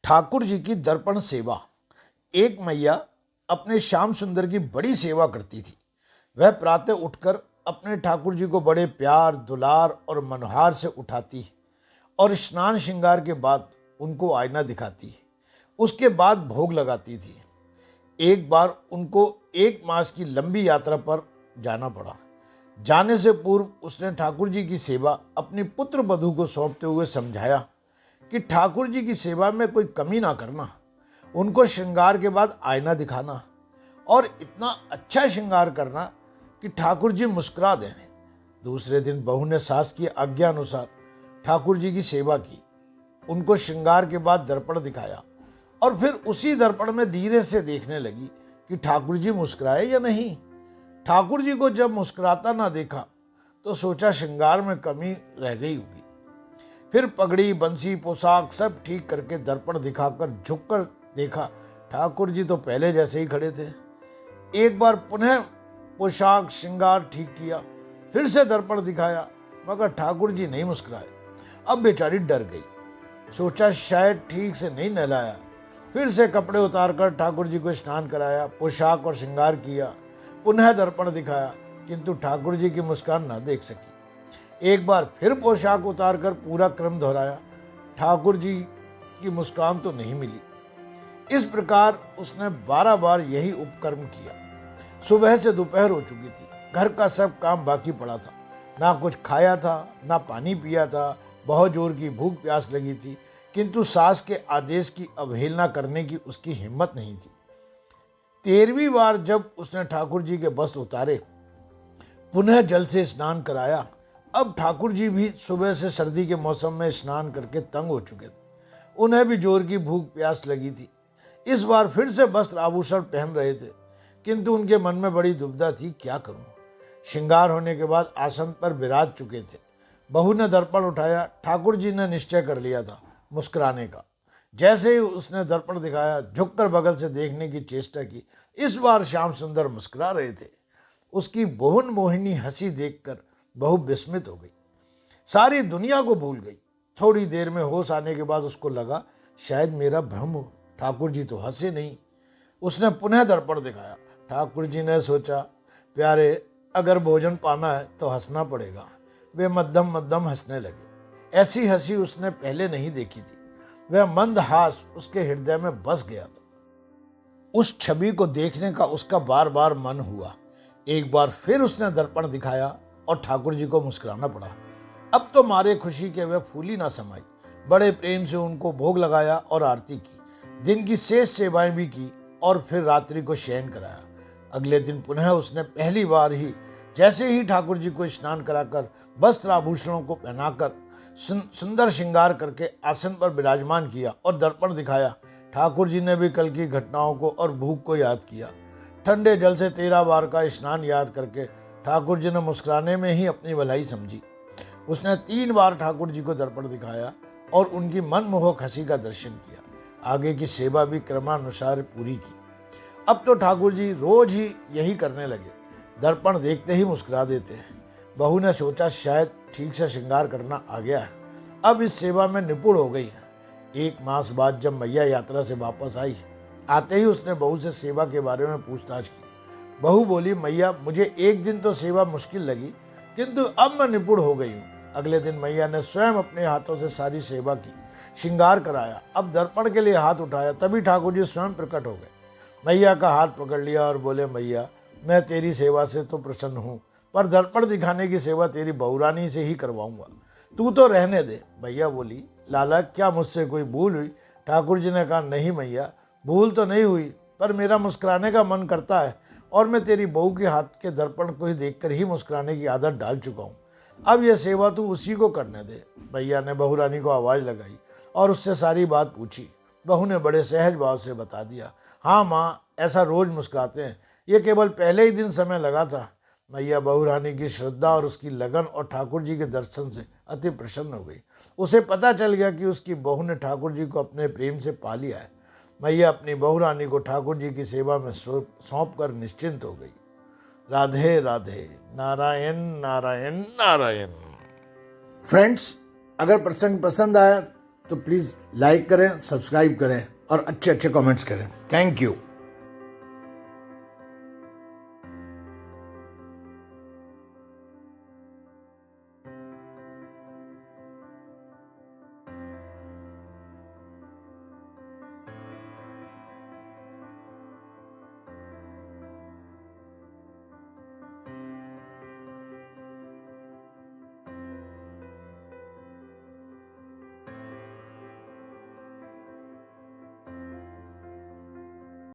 ठाकुर जी की दर्पण सेवा। एक मैया अपने श्याम सुंदर की बड़ी सेवा करती थी। वह प्रातः उठकर अपने ठाकुर जी को बड़े प्यार दुलार और मनोहार से उठाती और स्नान श्रृंगार के बाद उनको आईना दिखाती। उसके बाद भोग लगाती थी। एक बार उनको 1 मास की लंबी यात्रा पर जाना पड़ा। जाने से पूर्व उसने ठाकुर जी की सेवा अपनी पुत्र वधू को सौंपते हुए समझाया कि ठाकुर जी की सेवा में कोई कमी ना करना, उनको श्रृंगार के बाद आईना दिखाना और इतना अच्छा श्रृंगार करना कि ठाकुर जी मुस्कुरा दें। दूसरे दिन बहू ने सास की आज्ञा अनुसार ठाकुर जी की सेवा की, उनको श्रृंगार के बाद दर्पण दिखाया और फिर उसी दर्पण में धीरे से देखने लगी कि ठाकुर जी मुस्कुराए या नहीं। ठाकुर जी को जब मुस्कुराता ना देखा तो सोचा श्रृंगार में कमी रह गई होगी। फिर पगड़ी बंसी पोशाक सब ठीक करके दर्पण दिखाकर झुककर देखा, ठाकुर जी तो पहले जैसे ही खड़े थे। एक बार पुनः पोशाक श्रृंगार ठीक किया, फिर से दर्पण दिखाया, मगर ठाकुर जी नहीं मुस्कुराए। अब बेचारी डर गई, सोचा शायद ठीक से नहीं नहलाया। फिर से कपड़े उतारकर ठाकुर जी को स्नान कराया, पोशाक और श्रृंगार किया, पुनः दर्पण दिखाया, किंतु ठाकुर जी की मुस्कान न देख सकी। एक बार फिर पोशाक उतारकर पूरा क्रम दोहराया, ठाकुर जी की मुस्कान तो नहीं मिली। इस प्रकार उसने 12 बार यही उपक्रम किया। सुबह से दोपहर हो चुकी थी, घर का सब काम बाकी पड़ा था। ना कुछ खाया था, ना पानी पिया था। बहुत जोर की भूख प्यास लगी थी, किंतु सास के आदेश की अवहेलना करने की उसकी हिम्मत नहीं थी। 13वीं बार जब उसने ठाकुर जी के वस्त्र उतारे, पुनः जल से स्नान कराया। अब ठाकुर जी भी सुबह से सर्दी के मौसम में स्नान करके तंग हो चुके थे। उन्हें भी जोर की भूख प्यास लगी थी। इस बार फिर से वस्त्र आभूषण पहन रहे थे, किंतु उनके मन में बड़ी दुविधा थी, क्या करूं। श्रृंगार होने के बाद आसन पर विराज चुके थे। बहू ने दर्पण उठाया। ठाकुर जी ने निश्चय कर लिया था मुस्कुराने का। जैसे ही उसने दर्पण दिखाया, झुककर बगल से देखने की चेष्टा की। इस बार श्याम सुंदर मुस्कुरा रहे थे। उसकी बहुन मोहिनी हंसी देखकर बहू विस्मित हो गई, सारी दुनिया को भूल गई। थोड़ी देर में होश आने के बाद उसको लगा शायद मेरा भ्रम हो, ठाकुर जी तो हंसे नहीं। उसने पुनः दर्पण दिखाया। ठाकुर जी ने सोचा, प्यारे, अगर भोजन पाना है तो हंसना पड़ेगा। वे मध्यम मध्यम हंसने लगे। ऐसी हंसी उसने पहले नहीं देखी थी। वह मंद हास उसके हृदय में बस गया था। उस छवि को देखने का उसका बार बार मन हुआ। एक बार फिर उसने दर्पण दिखाया और ठाकुर जी को मुस्कुराना पड़ा। अब तो मारे खुशी के वह फूली ना समाई। बड़े प्रेम से उनको भोग लगाया और आरती की। दिन की शेष सेवाएं भी की और फिर रात्रि को शयन कराया। अगले दिन पुनः उसने पहली बार ही जैसे ही ठाकुर जी को स्नान कराकर वस्त्र आभूषणों को पहनाकर सुंदर श्रृंगार करके आसन पर विराजमान किया और दर्पण दिखाया। ठाकुर जी ने भी कल की घटनाओं को और भूख को याद किया। ठंडे जल से 13 बार का स्नान याद करके ठाकुर जी ने मुस्कुराने में ही अपनी भलाई समझी। उसने 3 बार ठाकुर जी को दर्पण दिखाया और उनकी मनमोहक हंसी का दर्शन किया। आगे की सेवा भी क्रमानुसार पूरी की। अब तो ठाकुर जी रोज ही यही करने लगे, दर्पण देखते ही मुस्कुरा देते हैं। बहू ने सोचा शायद ठीक से श्रृंगार करना आ गया है, अब इस सेवा में निपुण हो गई है। 1 मास बाद जब मैया यात्रा से वापस आई, आते ही उसने बहू से सेवा के बारे में पूछताछ की। बहू बोली, मैया, मुझे एक दिन तो सेवा मुश्किल लगी, किंतु अब मैं निपुण हो गई हूँ। अगले दिन मैया ने स्वयं अपने हाथों से सारी सेवा की, श्रृंगार कराया। अब दर्पण के लिए हाथ उठाया, तभी ठाकुर जी स्वयं प्रकट हो गए। मैया का हाथ पकड़ लिया और बोले, मैया, मैं तेरी सेवा से तो प्रसन्न हूँ, पर दर्पण दिखाने की सेवा तेरी बहुरानी से ही करवाऊंगा, तू तो रहने दे। मैया बोली, लाला, क्या मुझसे कोई भूल हुई? ठाकुर जी ने कहा, नहीं मैया, भूल तो नहीं हुई, पर मेरा मुस्कुराने का मन करता है और मैं तेरी बहू के हाथ के दर्पण को ही देखकर ही मुस्कुराने की आदत डाल चुका हूँ। अब यह सेवा तू उसी को करने दे। मैया ने बहुरानी को आवाज़ लगाई और उससे सारी बात पूछी। बहू ने बड़े सहज भाव से बता दिया, हाँ माँ, ऐसा रोज मुस्कुराते हैं, ये केवल पहले ही दिन समय लगा था। मैया बहुरानी की श्रद्धा और उसकी लगन और ठाकुर जी के दर्शन से अति प्रसन्न हो गई। उसे पता चल गया कि उसकी बहू ने ठाकुर जी को अपने प्रेम से पा लिया है। मैया अपनी बहुरानी को ठाकुर जी की सेवा में सौंप कर निश्चिंत हो गई। राधे राधे, नारायण नारायण नारायण। फ्रेंड्स, अगर प्रसंग पसंद आया तो प्लीज़ लाइक करें, सब्सक्राइब करें और अच्छे अच्छे कमेंट्स करें। Thank you.